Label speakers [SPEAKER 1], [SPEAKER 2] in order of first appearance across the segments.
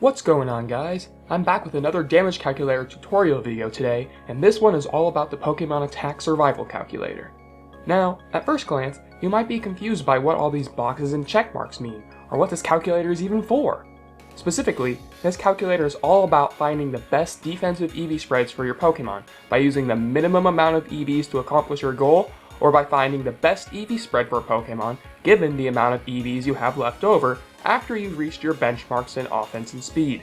[SPEAKER 1] What's going on, guys? I'm back with another damage calculator tutorial video today, and this one is all about the Pokémon Attack Survival Calculator. Now, at first glance, you might be confused by what all these boxes and check marks mean, or what this calculator is even for. Specifically, this calculator is all about finding the best defensive EV spreads for your Pokémon by using the minimum amount of EVs to accomplish your goal, or by finding the best EV spread for a Pokémon given the amount of EVs you have left over after you've reached your benchmarks in offense and speed.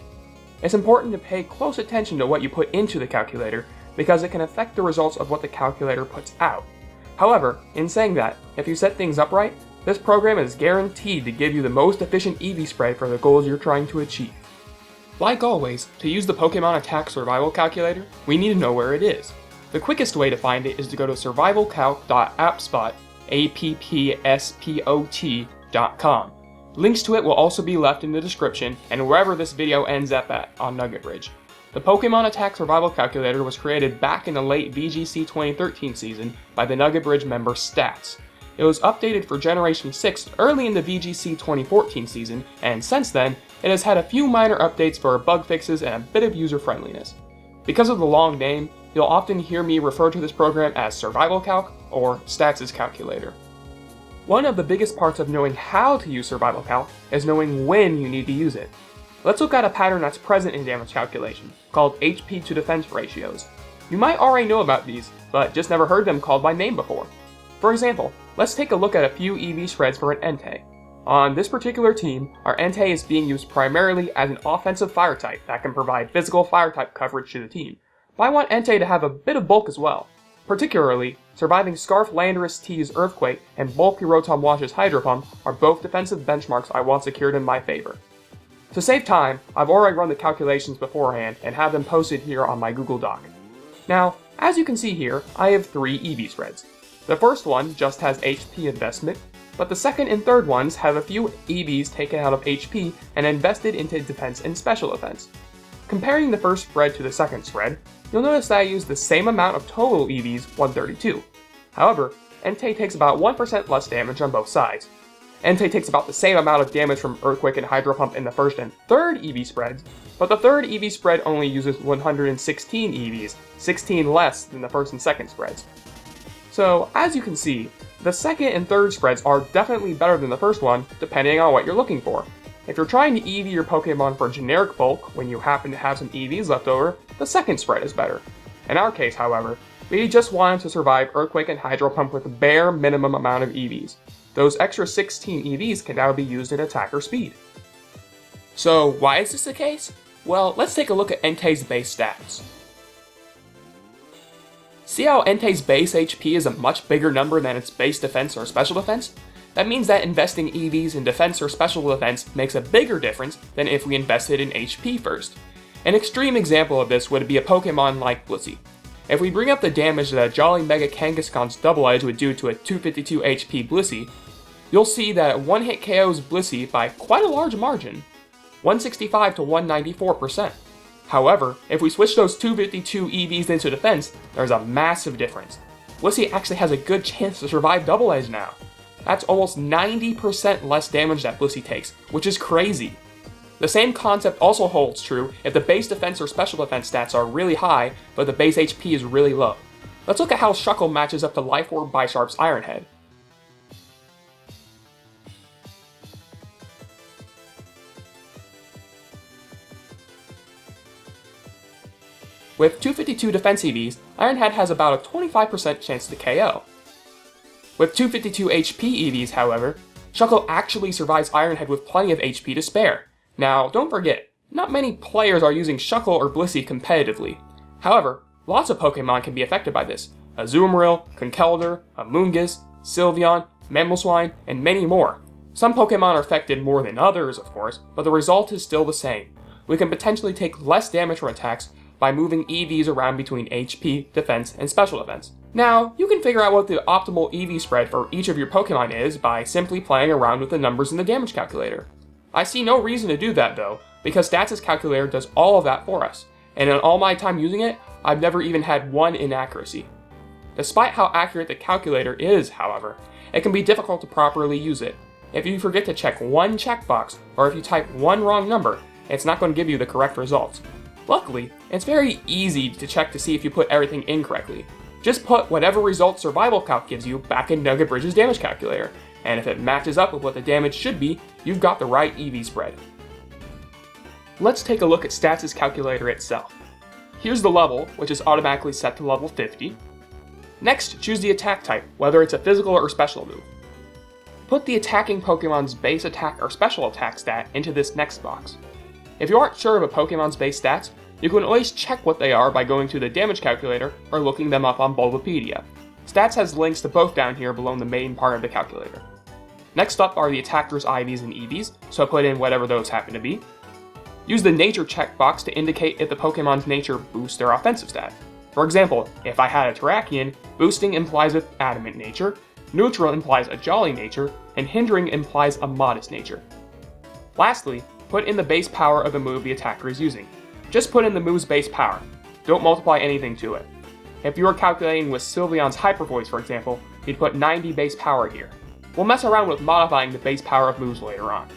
[SPEAKER 1] It's important to pay close attention to what you put into the calculator because it can affect the results of what the calculator puts out. However, in saying that, if you set things up right, this program is guaranteed to give you the most efficient EV spread for the goals you're trying to achieve. Like always, to use the Pokémon Attack Survival Calculator, we need to know where it is. The quickest way to find it is to go to survivalcalc.appspot.com. Links to it will also be left in the description and wherever this video ends up at on Nugget Bridge. The Pokémon Attack Survival Calculator was created back in the late VGC 2013 season by the Nugget Bridge member Stats. It was updated for Generation 6 early in the VGC 2014 season, and since then, it has had a few minor updates for bug fixes and a bit of user friendliness. Because of the long name, you'll often hear me refer to this program as Survival Calc or Stats' Calculator. One of the biggest parts of knowing how to use Survival Calc is knowing when you need to use it. Let's look at a pattern that's present in damage calculation, called HP to defense ratios. You might already know about these, but just never heard them called by name before. For example, let's take a look at a few EV spreads for an Entei. On this particular team, our Entei is being used primarily as an offensive fire type that can provide physical fire type coverage to the team, but I want Entei to have a bit of bulk as well. Particularly, surviving Scarf Landorus T's Earthquake and bulky Rotom Wash's Hydro Pump are both defensive benchmarks I want secured in my favor. To save time, I've already run the calculations beforehand and have them posted here on my Google Doc. Now, as you can see here, I have 3 EV spreads. The first one just has HP investment, but the second and third ones have a few EVs taken out of HP and invested into defense and special defense. Comparing the first spread to the second spread, you'll notice that I use the same amount of total EVs, 132. However, Entei takes about 1% less damage on both sides. Entei takes about the same amount of damage from Earthquake and Hydro Pump in the first and third EV spreads, but the third EV spread only uses 116 EVs, 16 less than the first and second spreads. So, as you can see, the second and third spreads are definitely better than the first one, depending on what you're looking for. If you're trying to EV your Pokemon for generic bulk when you happen to have some EVs left over, the second spread is better. In our case, however, we just wanted to survive Earthquake and Hydro Pump with the bare minimum amount of EVs. Those extra 16 EVs can now be used in attacker speed. So why is this the case? Well, let's take a look at Entei's base stats. See how Entei's base HP is a much bigger number than its base defense or special defense? That means that investing EVs in defense or special defense makes a bigger difference than if we invested in HP first. An extreme example of this would be a Pokemon like Blissey. If we bring up the damage that a Jolly Mega Kangaskhan's Double Edge would do to a 252 HP Blissey, you'll see that it one-hit KOs Blissey by quite a large margin, 165 to 194%. However, if we switch those 252 EVs into defense, there's a massive difference. Blissey actually has a good chance to survive Double Edge now. That's almost 90% less damage that Blissey takes, which is crazy. The same concept also holds true if the base defense or special defense stats are really high, but the base HP is really low. Let's look at how Shuckle matches up to Life Orb Bisharp's Iron Head. With 252 defense EVs, Iron Head has about a 25% chance to KO. With 252 HP EVs, however, Shuckle actually survives Iron Head with plenty of HP to spare. Now, don't forget, not many players are using Shuckle or Blissey competitively. However, lots of Pokemon can be affected by this. Azumarill, Conkeldurr, Amoonguss, Sylveon, Mamoswine, and many more. Some Pokemon are affected more than others, of course, but the result is still the same. We can potentially take less damage from attacks by moving EVs around between HP, defense, and special defense. Now, you can figure out what the optimal EV spread for each of your Pokemon is by simply playing around with the numbers in the damage calculator. I see no reason to do that though, because Stats' calculator does all of that for us, and in all my time using it, I've never even had one inaccuracy. Despite how accurate the calculator is, however, it can be difficult to properly use it. If you forget to check one checkbox, or if you type one wrong number, it's not going to give you the correct results. Luckily, it's very easy to check to see if you put everything in correctly. Just put whatever result Survival Calc gives you back in Nugget Bridge's damage calculator, and if it matches up with what the damage should be, you've got the right EV spread. Let's take a look at Stats' calculator itself. Here's the level, which is automatically set to level 50. Next, choose the attack type, whether it's a physical or special move. Put the attacking Pokemon's base attack or special attack stat into this next box. If you aren't sure of a Pokemon's base stats, you can always check what they are by going to the damage calculator or looking them up on Bulbapedia. Stats has links to both down here below the main part of the calculator. Next up are the attacker's IVs and EVs, so put in whatever those happen to be. Use the nature checkbox to indicate if the Pokemon's nature boosts their offensive stat. For example, if I had a Terrakion, boosting implies an adamant nature, neutral implies a jolly nature, and hindering implies a modest nature. Lastly, put in the base power of the move the attacker is using. Just put in the move's base power. Don't multiply anything to it. If you were calculating with Sylveon's Hyper Voice, for example, you'd put 90 base power here. We'll mess around with modifying the base power of moves later on.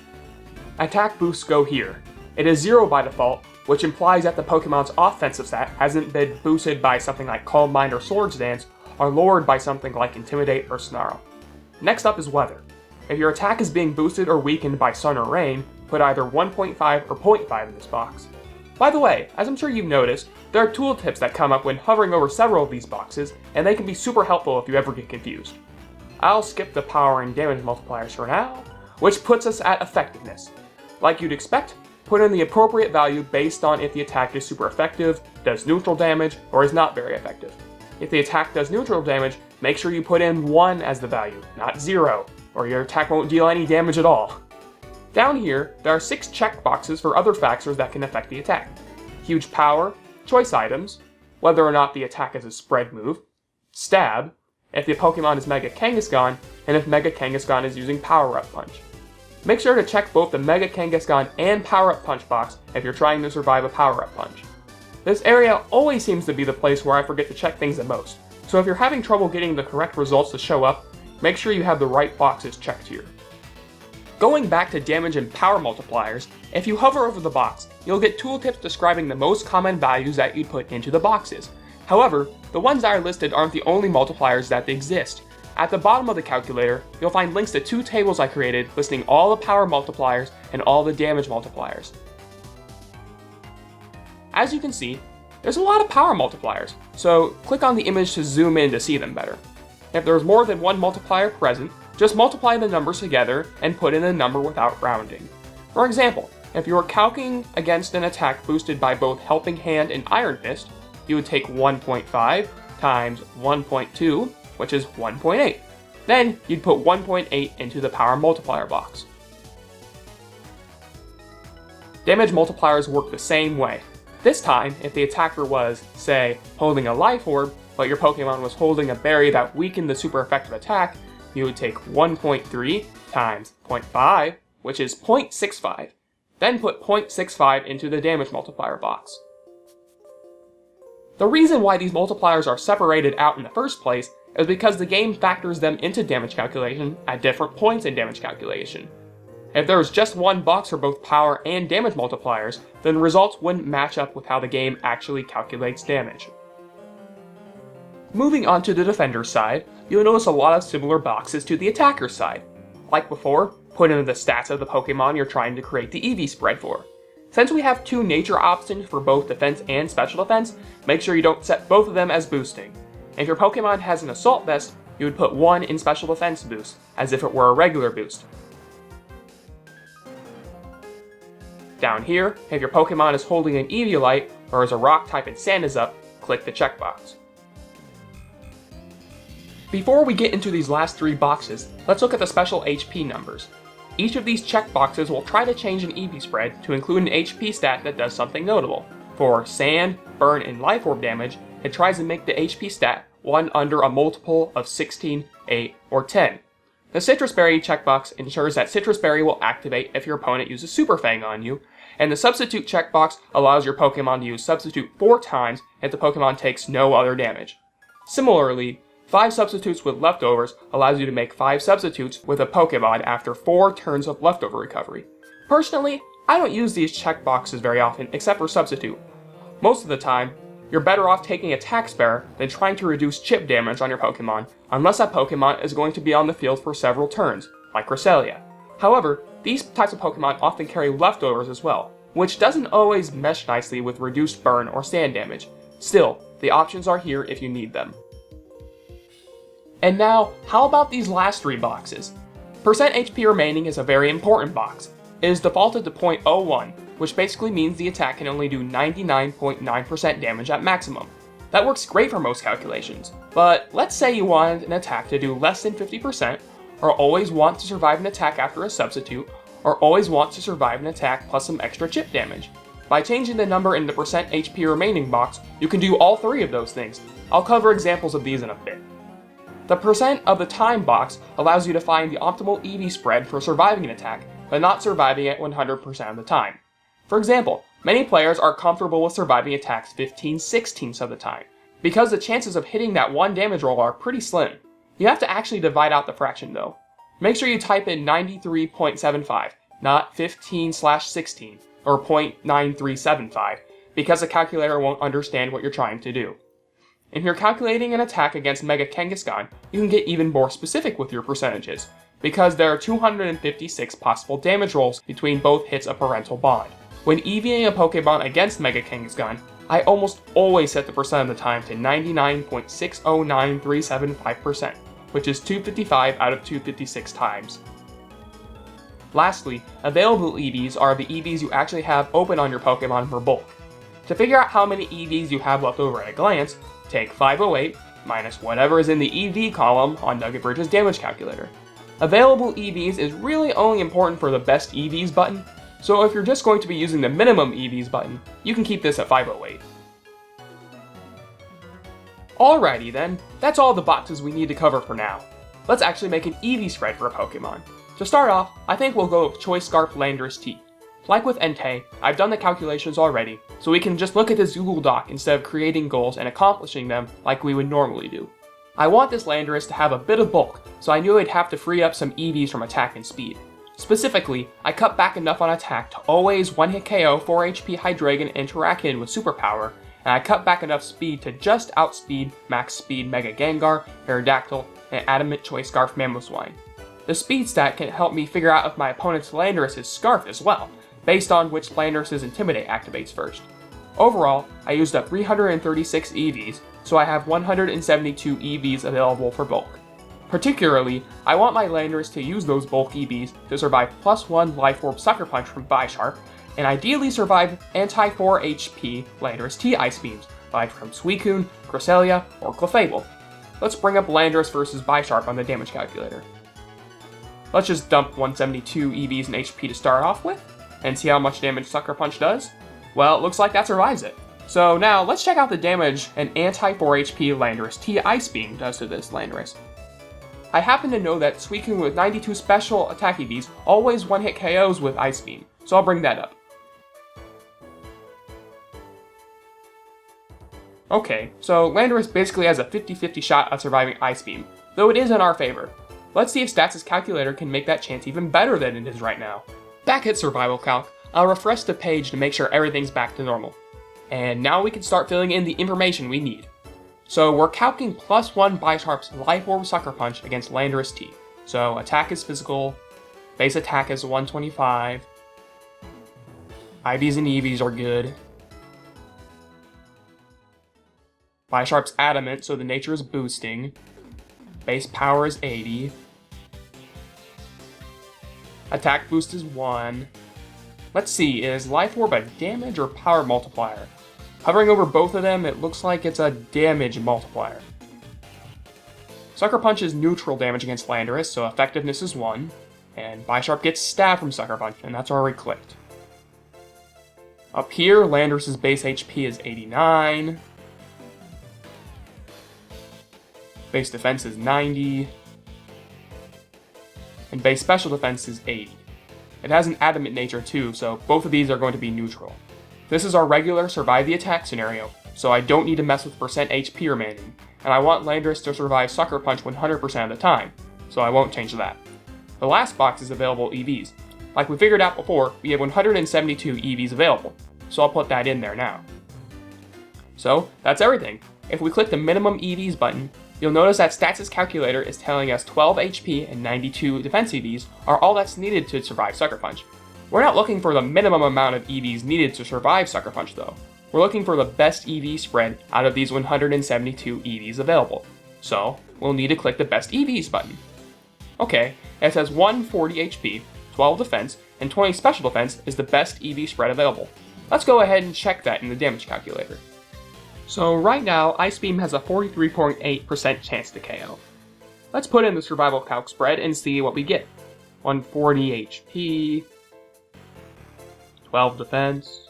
[SPEAKER 1] Attack boosts go here. It is 0 by default, which implies that the Pokemon's offensive stat hasn't been boosted by something like Calm Mind or Swords Dance, or lowered by something like Intimidate or Snarl. Next up is Weather. If your attack is being boosted or weakened by Sun or Rain, put either 1.5 or 0.5 in this box. By the way, as I'm sure you've noticed, there are tooltips that come up when hovering over several of these boxes, and they can be super helpful if you ever get confused. I'll skip the power and damage multipliers for now, which puts us at effectiveness. Like you'd expect, put in the appropriate value based on if the attack is super effective, does neutral damage, or is not very effective. If the attack does neutral damage, make sure you put in 1 as the value, not 0, or your attack won't deal any damage at all. Down here, there are 6 checkboxes for other factors that can affect the attack. Huge power, choice items, whether or not the attack is a spread move, stab, if the Pokemon is Mega Kangaskhan, and if Mega Kangaskhan is using Power Up Punch. Make sure to check both the Mega Kangaskhan and Power Up Punch box if you're trying to survive a Power Up Punch. This area always seems to be the place where I forget to check things the most, so if you're having trouble getting the correct results to show up, make sure you have the right boxes checked here. Going back to damage and power multipliers, if you hover over the box, you'll get tooltips describing the most common values that you'd put into the boxes. However, the ones that are listed aren't the only multipliers that exist. At the bottom of the calculator, you'll find links to 2 tables I created listing all the power multipliers and all the damage multipliers. As you can see, there's a lot of power multipliers, so click on the image to zoom in to see them better. If there's more than one multiplier present, just multiply the numbers together and put in a number without rounding. For example, if you were calcing against an attack boosted by both Helping Hand and Iron Fist, you would take 1.5 times 1.2, which is 1.8. Then you'd put 1.8 into the power multiplier box. Damage multipliers work the same way. This time, if the attacker was, say, holding a Life Orb, but your Pokemon was holding a berry that weakened the super effective attack, you would take 1.3 times 0.5, which is 0.65. Then put 0.65 into the damage multiplier box. The reason why these multipliers are separated out in the first place is because the game factors them into damage calculation at different points in damage calculation. If there was just one box for both power and damage multipliers, then the results wouldn't match up with how the game actually calculates damage. Moving on to the defender's side, you'll notice a lot of similar boxes to the attacker's side. Like before, put in the stats of the Pokemon you're trying to create the EV spread for. Since we have 2 nature options for both defense and special defense, make sure you don't set both of them as boosting. If your Pokemon has an Assault Vest, you would put 1 in special defense boost, as if it were a regular boost. Down here, if your Pokemon is holding an Eviolite, or is a rock type and sand is up, click the checkbox. Before we get into these last 3 boxes, let's look at the special HP numbers. Each of these checkboxes will try to change an EV spread to include an HP stat that does something notable. For Sand, Burn, and Life Orb damage, it tries to make the HP stat 1 under a multiple of 16, 8, or 10. The Citrus Berry checkbox ensures that Citrus Berry will activate if your opponent uses Super Fang on you, and the Substitute checkbox allows your Pokemon to use Substitute 4 times if the Pokemon takes no other damage. Similarly, 5 substitutes with leftovers allows you to make 5 substitutes with a Pokemon after 4 turns of leftover recovery. Personally, I don't use these checkboxes very often except for Substitute. Most of the time, you're better off taking Attack Spare than trying to reduce chip damage on your Pokemon, unless that Pokemon is going to be on the field for several turns, like Cresselia. However, these types of Pokemon often carry leftovers as well, which doesn't always mesh nicely with reduced burn or stand damage. Still, the options are here if you need them. And now, how about these last three boxes? Percent HP remaining is a very important box. It is defaulted to 0.01, which basically means the attack can only do 99.9% damage at maximum. That works great for most calculations, but let's say you want an attack to do less than 50%, or always want to survive an attack after a substitute, or always want to survive an attack plus some extra chip damage. By changing the number in the percent HP remaining box, you can do all three of those things. I'll cover examples of these in a bit. The percent of the time box allows you to find the optimal EV spread for surviving an attack, but not surviving it 100% of the time. For example, many players are comfortable with surviving attacks 15/16ths of the time, because the chances of hitting that one damage roll are pretty slim. You have to actually divide out the fraction though. Make sure you type in 93.75, not 15/16, or 0.9375, because the calculator won't understand what you're trying to do. If you're calculating an attack against Mega Kangaskhan, you can get even more specific with your percentages, because there are 256 possible damage rolls between both hits of Parental Bond. When EVing a Pokemon against Mega Kangaskhan, I almost always set the percent of the time to 99.609375%, which is 255 out of 256 times. Lastly, available EVs are the EVs you actually have open on your Pokemon for bulk. To figure out how many EVs you have left over at a glance, take 508 minus whatever is in the EV column on Nugget Bridge's damage calculator. Available EVs is really only important for the best EVs button, so if you're just going to be using the minimum EVs button, you can keep this at 508. Alrighty then, that's all the boxes we need to cover for now. Let's actually make an EV spread for a Pokemon. To start off, I think we'll go with Choice Scarf Landorus T. Like with Entei, I've done the calculations already, so we can just look at this Google Doc instead of creating goals and accomplishing them like we would normally do. I want this Landorus to have a bit of bulk, so I knew I'd have to free up some EVs from attack and speed. Specifically, I cut back enough on attack to always one-hit KO 4 HP Hydreigon and Terrakion with Superpower, and I cut back enough speed to just outspeed Max Speed Mega Gengar, Aerodactyl, and Adamant Choice Scarf Mamoswine. The speed stat can help me figure out if my opponent's Landorus is Scarf as well, based on which Landorus's Intimidate activates first. Overall, I used up 336 EVs, so I have 172 EVs available for bulk. Particularly, I want my Landorus to use those bulk EVs to survive +1 Life Orb Sucker Punch from Bisharp, and ideally survive anti-4 HP Landorus T Ice Beams, like from Suicune, Cresselia, or Clefable. Let's bring up Landorus vs Bisharp on the damage calculator. Let's just dump 172 EVs and HP to start off with, and see how much damage Sucker Punch does. Well, it looks like that survives it. So now, let's check out the damage an anti-4 HP Landorus T Ice Beam does to this Landorus. I happen to know that Suicune with 92 special attack EVs always one-hit KOs with Ice Beam, so I'll bring that up. Okay, so Landorus basically has a 50-50 shot of surviving Ice Beam, though it is in our favor. Let's see if Stats' calculator can make that chance even better than it is right now. Back at Survival Calc, I'll refresh the page to make sure everything's back to normal. And now we can start filling in the information we need. So we're calcing +1 Bisharp's Life Orb Sucker Punch against Landorus T. So attack is physical, base attack is 125, IVs and EVs are good. Bisharp's adamant, so the nature is boosting. Base power is 80. Attack boost is 1. Let's see, is Life Orb a damage or power multiplier? Hovering over both of them, it looks like it's a damage multiplier. Sucker Punch is neutral damage against Landorus, so effectiveness is 1. And Bisharp gets stabbed from Sucker Punch, and that's already clicked. Up here, Landorus's base HP is 89. Base defense is 90. And base special defense is 80. It has an adamant nature too, so both of these are going to be neutral. This is our regular survive the attack scenario, so I don't need to mess with percent HP remaining, and I want Landorus to survive Sucker Punch 100% of the time, so I won't change that. The last box is available EVs. like we figured out before, we have 172 EVs available, so I'll put that in there now. So, that's everything. If we click the minimum EVs button, you'll notice that Stats' calculator is telling us 12 HP and 92 defense EVs are all that's needed to survive Sucker Punch. We're not looking for the minimum amount of EVs needed to survive Sucker Punch though. We're looking for the best EV spread out of these 172 EVs available. So, we'll need to click the best EVs button. Okay, it says 140 HP, 12 defense, and 20 special defense is the best EV spread available. Let's go ahead and check that in the damage calculator. So right now, Ice Beam has a 43.8% chance to KO. Let's put in the Survival Calc spread and see what we get. 140 HP, 12 defense,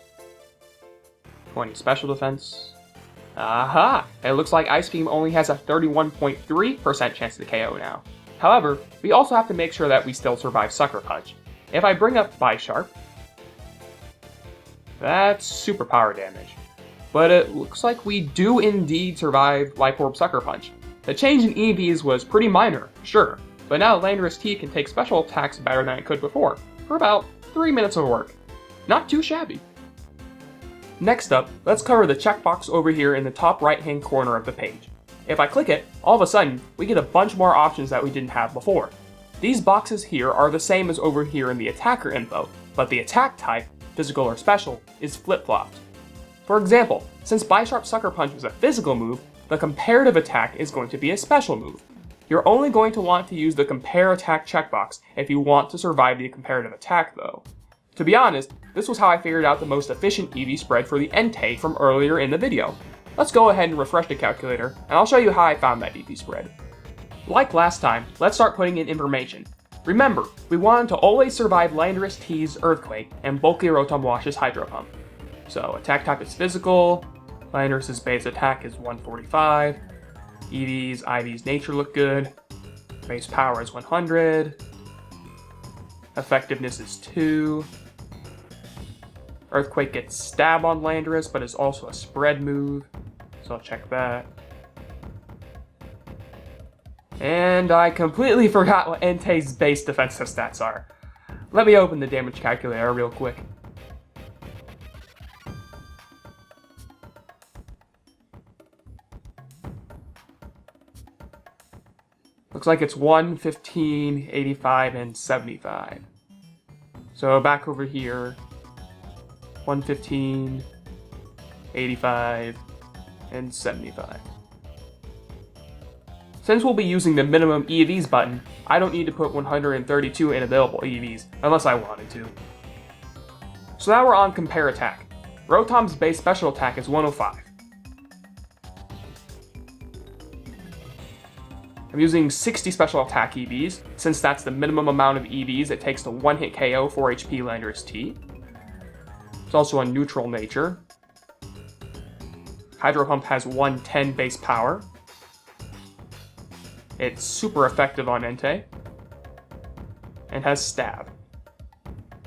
[SPEAKER 1] 20 special defense. Aha! It looks like Ice Beam only has a 31.3% chance to KO now. However, we also have to make sure that we still survive Sucker Punch. If I bring up Bisharp, that's superpower damage. But it looks like we do indeed survive Life Orb Sucker Punch. The change in EVs was pretty minor, sure, but now Landorus T can take special attacks better than it could before, for about 3 minutes of work. Not too shabby. Next up, let's cover the checkbox over here in the top right hand corner of the page. If I click it, all of a sudden, we get a bunch more options that we didn't have before. These boxes here are the same as over here in the attacker info, but the attack type, physical or special, is flip-flopped. For example, since Bisharp Sucker Punch is a physical move, the comparative attack is going to be a special move. You're only going to want to use the compare attack checkbox if you want to survive the comparative attack though. To be honest, this was how I figured out the most efficient EV spread for the Entei from earlier in the video. Let's go ahead and refresh the calculator, and I'll show you how I found that EV spread. Like last time, let's start putting in information. Remember, we wanted to always survive Landorus T's Earthquake and Bulky Rotom Wash's Hydro Pump. So attack type is physical, Landorus' base attack is 145, EV's, IV's nature look good, base power is 100, effectiveness is 2, Earthquake gets stab on Landorus but is also a spread move, so I'll check that. And I completely forgot what Entei's base defensive stats are. Let me open the damage calculator real quick. Looks like it's 1, 15, 85, and 75. So back over here, 115, 85, and 75. Since we'll be using the minimum EVs button, I don't need to put 132 in available EVs, unless I wanted to. So now we're on compare attack. Rotom's base special attack is 105. I'm using 60 special attack EVs, since that's the minimum amount of EVs it takes to one-hit KO 4 HP Landorus T. It's also a neutral nature. Hydro Pump has 110 base power. It's super effective on Entei. And has stab.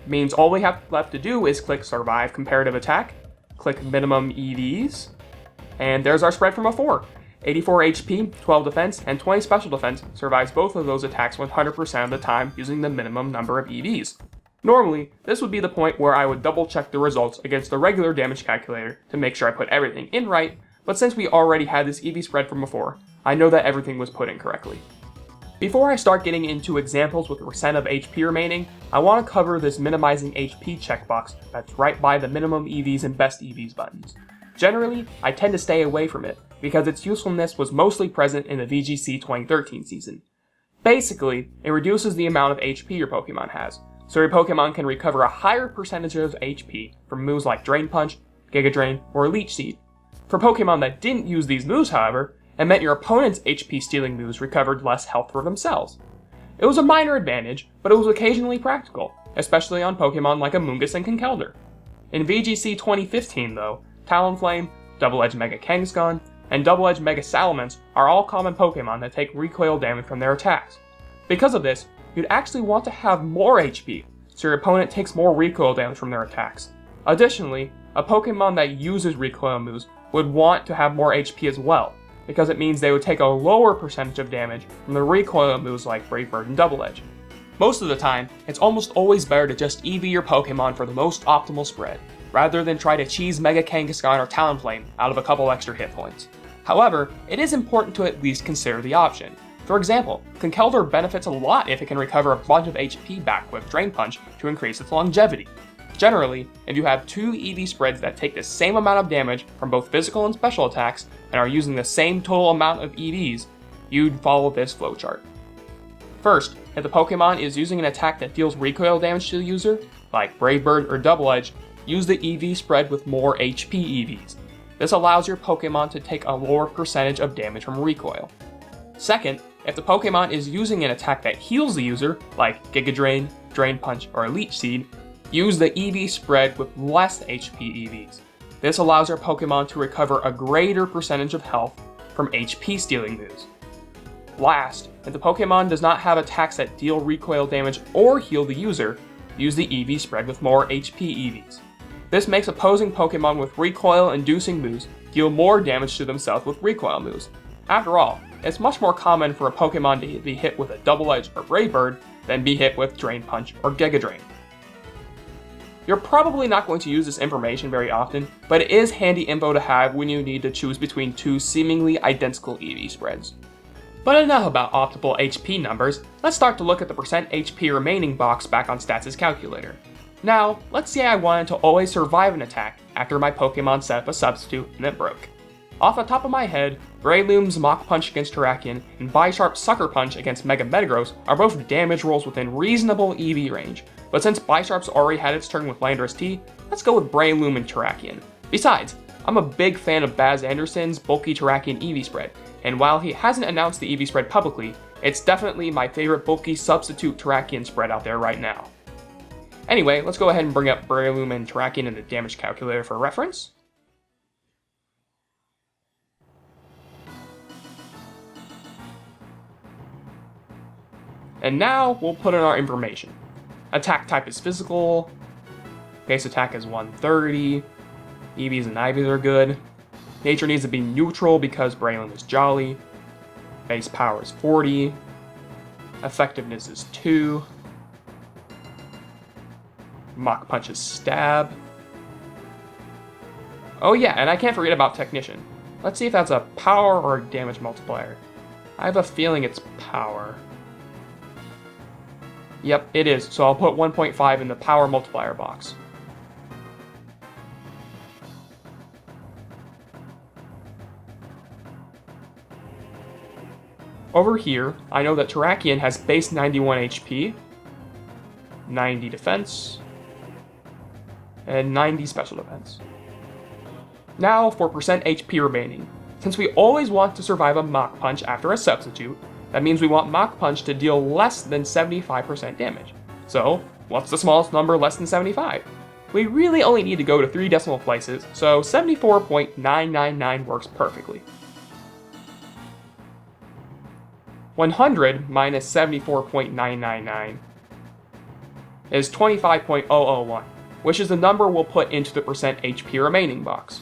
[SPEAKER 1] Means all we have left to do is click Survive Comparative Attack, click Minimum EVs, and there's our spread from before. 84 HP, 12 defense, and 20 special defense survives both of those attacks 100% of the time using the minimum number of EVs. Normally, this would be the point where I would double check the results against the regular damage calculator to make sure I put everything in right, but since we already had this EV spread from before, I know that everything was put in correctly. Before I start getting into examples with percent of HP remaining, I want to cover this minimizing HP checkbox that's right by the minimum EVs and best EVs buttons. Generally, I tend to stay away from it, because its usefulness was mostly present in the VGC 2013 season. Basically, it reduces the amount of HP your Pokemon has, so your Pokemon can recover a higher percentage of HP from moves like Drain Punch, Giga Drain, or Leech Seed. For Pokemon that didn't use these moves, however, it meant your opponent's HP stealing moves recovered less health for themselves. It was a minor advantage, but it was occasionally practical, especially on Pokemon like Amoonguss and Conkeldurr. In VGC 2015 though, Talonflame, Double-Edged Mega Kangaskhan, and Double-Edged Mega Salamence are all common Pokemon that take recoil damage from their attacks. Because of this, you'd actually want to have more HP, so your opponent takes more recoil damage from their attacks. Additionally, a Pokemon that uses recoil moves would want to have more HP as well, because it means they would take a lower percentage of damage from the recoil moves like Brave Bird and Double Edge. Most of the time, it's almost always better to just EV your Pokemon for the most optimal spread, rather than try to cheese Mega Kangaskhan or Talonflame out of a couple extra hit points. However, it is important to at least consider the option. For example, Conkeldurr benefits a lot if it can recover a bunch of HP back with Drain Punch to increase its longevity. Generally, if you have two EV spreads that take the same amount of damage from both physical and special attacks and are using the same total amount of EVs, you'd follow this flowchart. First, if the Pokemon is using an attack that deals recoil damage to the user, like Brave Bird or Double Edge, use the EV spread with more HP EVs. This allows your Pokemon to take a lower percentage of damage from recoil. Second, if the Pokemon is using an attack that heals the user, like Giga Drain, Drain Punch, or Leech Seed, use the EV spread with less HP EVs. This allows your Pokemon to recover a greater percentage of health from HP stealing moves. Last, if the Pokemon does not have attacks that deal recoil damage or heal the user, use the EV spread with more HP EVs. This makes opposing Pokemon with recoil-inducing moves deal more damage to themselves with recoil moves. After all, it's much more common for a Pokemon to be hit with a Double Edge or Brave Bird than be hit with Drain Punch or Giga Drain. You're probably not going to use this information very often, but it is handy info to have when you need to choose between two seemingly identical EV spreads. But enough about optimal HP numbers, let's start to look at the percent HP remaining box back on Stats' calculator. Now, let's say I wanted to always survive an attack after my Pokemon set up a substitute and it broke. Off the top of my head, Breloom's Mach Punch against Terrakion and Bisharp's Sucker Punch against Mega Metagross are both damage rolls within reasonable EV range, but since Bisharp's already had its turn with Landorus T, let's go with Breloom and Terrakion. Besides, I'm a big fan of Baz Anderson's bulky Terrakion EV spread, and while he hasn't announced the EV spread publicly, it's definitely my favorite bulky substitute Terrakion spread out there right now. Anyway, let's go ahead and bring up Breloom and Terrakion in the damage calculator for reference. And now we'll put in our information. Attack type is physical, base attack is 130, EVs and IVs are good, nature needs to be neutral because Breloom is jolly, base power is 40, effectiveness is 2, Mach Punch is stab. Oh yeah, and I can't forget about Technician. Let's see if that's a power or a damage multiplier. I have a feeling it's power. Yep, it is, so I'll put 1.5 in the power multiplier box. Over here, I know that Terrakion has base 91 HP, 90 defense, and 90 special defense. Now for percent HP remaining. Since we always want to survive a Mach Punch after a substitute, that means we want Mach Punch to deal less than 75% damage. So, what's the smallest number less than 75? We really only need to go to 3 decimal places, so 74.999 works perfectly. 100 minus 74.999 is 25.001, which is the number we'll put into the percent HP remaining box.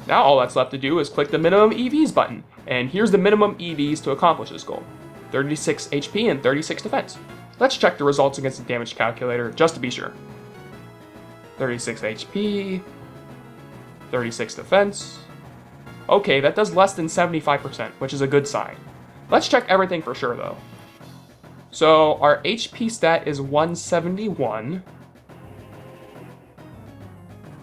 [SPEAKER 1] Now all that's left to do is click the minimum EVs button, and here's the minimum EVs to accomplish this goal. 36 HP and 36 defense. Let's check the results against the damage calculator just to be sure. 36 HP, 36 defense. Okay, that does less than 75%, which is a good sign. Let's check everything for sure though. So our HP stat is 171,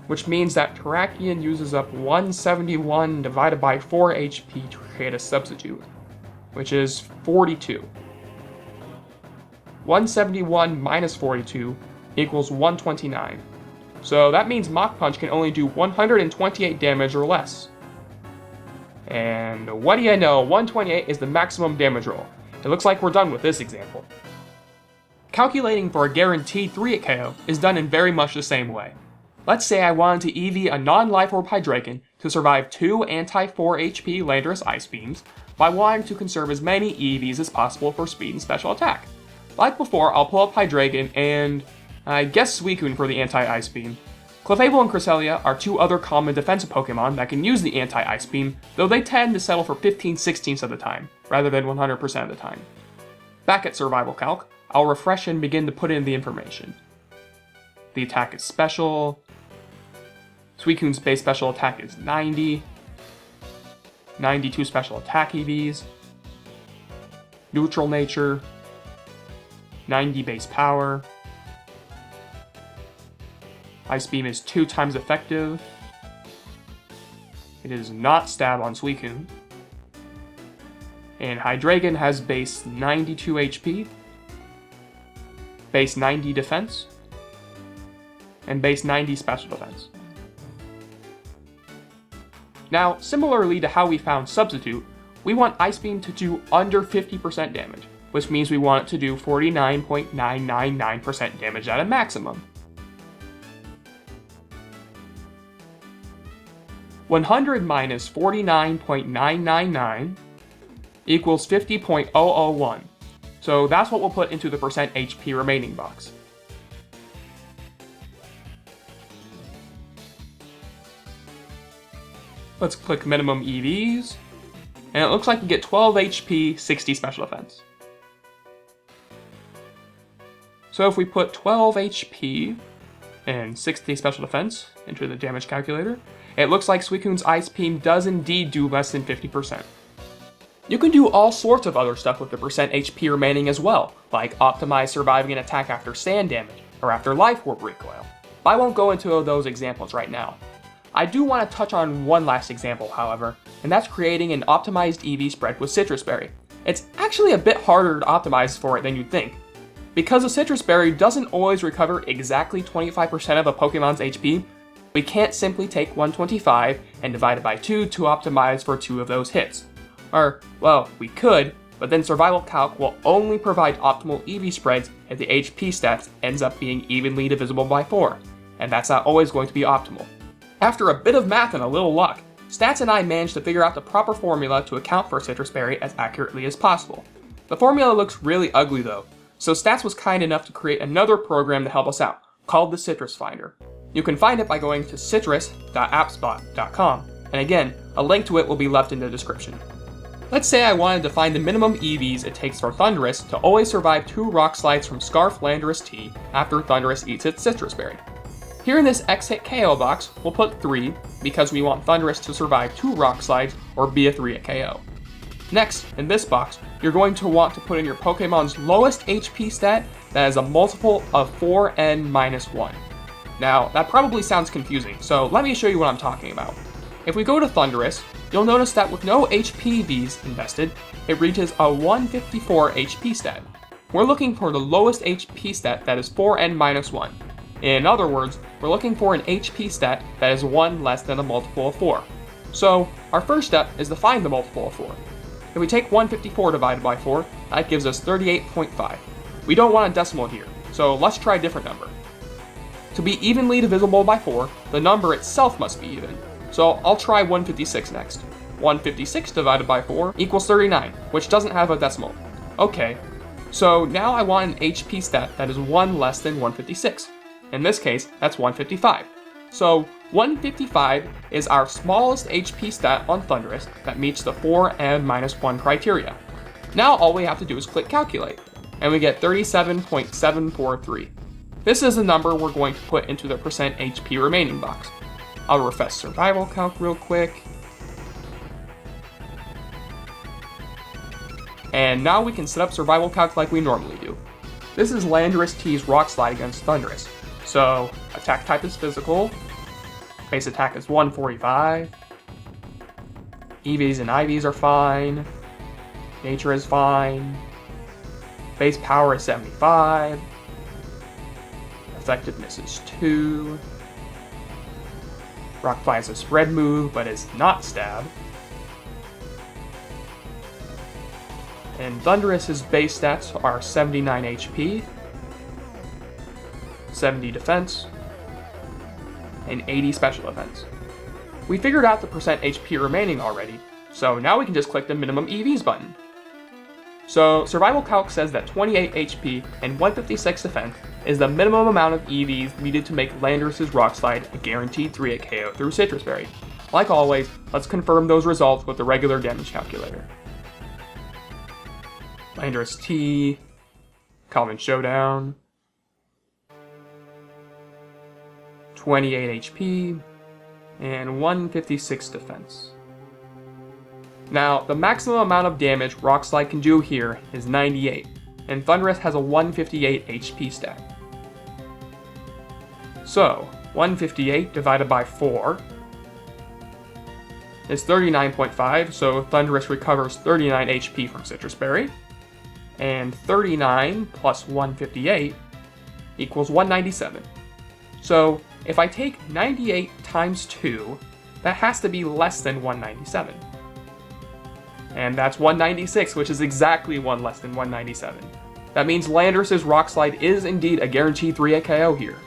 [SPEAKER 1] which means that Terrakion uses up 171 divided by 4 HP to create a substitute, which is 42. 171 minus 42 equals 129. So that means Mach Punch can only do 128 damage or less. And what do you know, 128 is the maximum damage roll. It looks like we're done with this example. Calculating for a guaranteed 3-hit KO is done in very much the same way. Let's say I wanted to EV a non-Life Orb Hydreigon to survive 2 anti-4 HP Landorus Ice Beams by wanting to conserve as many EVs as possible for speed and special attack. Like before, I'll pull up Hydreigon and I guess Suicune for the anti-Ice Beam. Clefable and Cresselia are two other common defensive Pokemon that can use the Anti-Ice Beam, though they tend to settle for 15/16 of the time, rather than 100% of the time. Back at Survival Calc, I'll refresh and begin to put in the information. The attack is special. Suicune's base special attack is 90. 92 special attack EVs. Neutral nature. 90 base power. Ice Beam is 2 times effective. It is not stab on Suicune. And Hydreigon has base 92 HP, base 90 defense, and base 90 special defense. Now, similarly to how we found Substitute, we want Ice Beam to do under 50% damage, which means we want it to do 49.999% damage at a maximum. 100 minus 49.999 equals 50.001. So that's what we'll put into the percent HP remaining box. Let's click minimum EVs, and it looks like we get 12 HP, 60 special defense. So if we put 12 HP and 60 special defense into the damage calculator, it looks like Suicune's Ice Beam does indeed do less than 50%. You can do all sorts of other stuff with the percent HP remaining as well, like optimize surviving an attack after sand damage, or after Life Orb recoil. But I won't go into those examples right now. I do want to touch on one last example, however, and that's creating an optimized EV spread with Citrus Berry. It's actually a bit harder to optimize for it than you'd think. Because a Citrus Berry doesn't always recover exactly 25% of a Pokemon's HP, we can't simply take 125 and divide it by 2 to optimize for 2 of those hits. Or, well, we could, but then Survival Calc will only provide optimal EV spreads if the HP stats ends up being evenly divisible by 4, and that's not always going to be optimal. After a bit of math and a little luck, Stats and I managed to figure out the proper formula to account for Citrus Berry as accurately as possible. The formula looks really ugly though, so Stats was kind enough to create another program to help us out, called the Citrus Finder. You can find it by going to citrus.appspot.com, and again, a link to it will be left in the description. Let's say I wanted to find the minimum EVs it takes for Thundurus to always survive 2 rock slides from Scarf Landorus T after Thundurus eats its Citrus Berry. Here in this X-Hit KO box, we'll put 3, because we want Thundurus to survive 2 rock slides or be a 3-hit KO. Next, in this box, you're going to want to put in your Pokemon's lowest HP stat that is a multiple of 4n-1. Now, that probably sounds confusing, so let me show you what I'm talking about. If we go to Thundurus, you'll notice that with no HP Vs invested, it reaches a 154 HP stat. We're looking for the lowest HP stat that is 4n-1. In other words, we're looking for an HP stat that is 1 less than a multiple of 4. So, our first step is to find the multiple of 4. If we take 154 divided by 4, that gives us 38.5. We don't want a decimal here, so let's try a different number. To be evenly divisible by 4, the number itself must be even. So I'll try 156 next. 156 divided by 4 equals 39, which doesn't have a decimal. Okay, so now I want an HP stat that is 1 less than 156. In this case, that's 155. So 155 is our smallest HP stat on Thundurus that meets the 4n-1 criteria. Now all we have to do is click calculate, and we get 37.743. This is the number we're going to put into the percent HP remaining box. I'll refresh Survival Calc real quick. And now we can set up Survival Calc like we normally do. This is Landorus T's Rock Slide against Thundurus. So, attack type is physical, base attack is 145, EVs and IVs are fine, nature is fine, base power is 75, effectiveness is 2, Rock Fly is a spread move, but is not stab. And Thundurus' base stats are 79 HP, 70 defense, and 80 special defense. We figured out the percent HP remaining already, so now we can just click the minimum EVs button. So Survival Calc says that 28 HP and 156 defense is the minimum amount of EVs needed to make Landorus's Rock Slide a guaranteed 3-hit KO through Citrus Berry. Like always, let's confirm those results with the regular damage calculator. Landorus T, Common Showdown, 28 HP, and 156 defense. Now, the maximum amount of damage Rock Slide can do here is 98, and Thundurus has a 158 HP stat. So, 158 divided by 4 is 39.5, so Thundurus recovers 39 HP from Citrus Berry, and 39 plus 158 equals 197. So, if I take 98 times 2, that has to be less than 197. And that's 196, which is exactly one less than 197. That means Landorus's Rock Slide is indeed a guaranteed 3-hit KO here.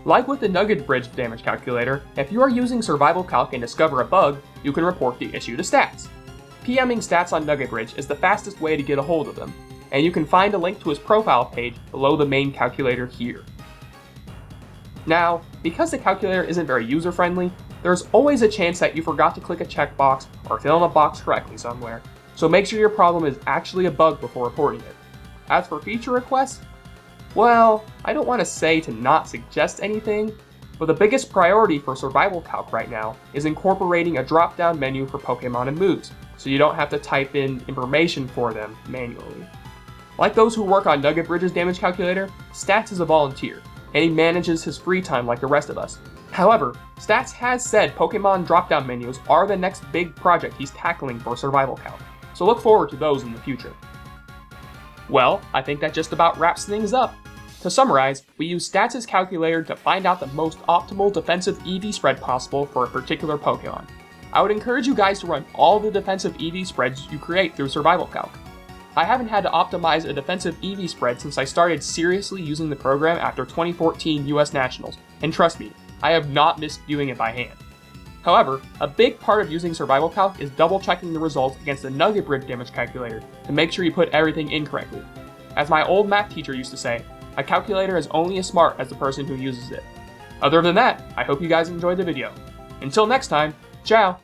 [SPEAKER 1] Like with the Nugget Bridge damage calculator, if you are using Survival Calc and discover a bug, you can report the issue to Stats. PMing Stats on Nugget Bridge is the fastest way to get a hold of them, and you can find a link to his profile page below the main calculator here. Now, because the calculator isn't very user-friendly, there's always a chance that you forgot to click a checkbox or fill in a box correctly somewhere, so make sure your problem is actually a bug before reporting it. As for feature requests, well, I don't want to say to not suggest anything, but the biggest priority for Survival Calc right now is incorporating a drop-down menu for Pokemon and moves, so you don't have to type in information for them manually. Like those who work on Nugget Bridge's damage calculator, Stats is a volunteer, and he manages his free time like the rest of us. However, Stats has said Pokemon drop-down menus are the next big project he's tackling for Survival Calc, so look forward to those in the future. Well, I think that just about wraps things up. To summarize, we use Stats' calculator to find out the most optimal defensive EV spread possible for a particular Pokemon. I would encourage you guys to run all the defensive EV spreads you create through Survival Calc. I haven't had to optimize a defensive EV spread since I started seriously using the program after 2014 US Nationals, and trust me, I have not missed doing it by hand. However, a big part of using Survival Calc is double checking the results against the Nugget Bridge damage calculator to make sure you put everything in correctly. As my old math teacher used to say, a calculator is only as smart as the person who uses it. Other than that, I hope you guys enjoyed the video. Until next time, ciao!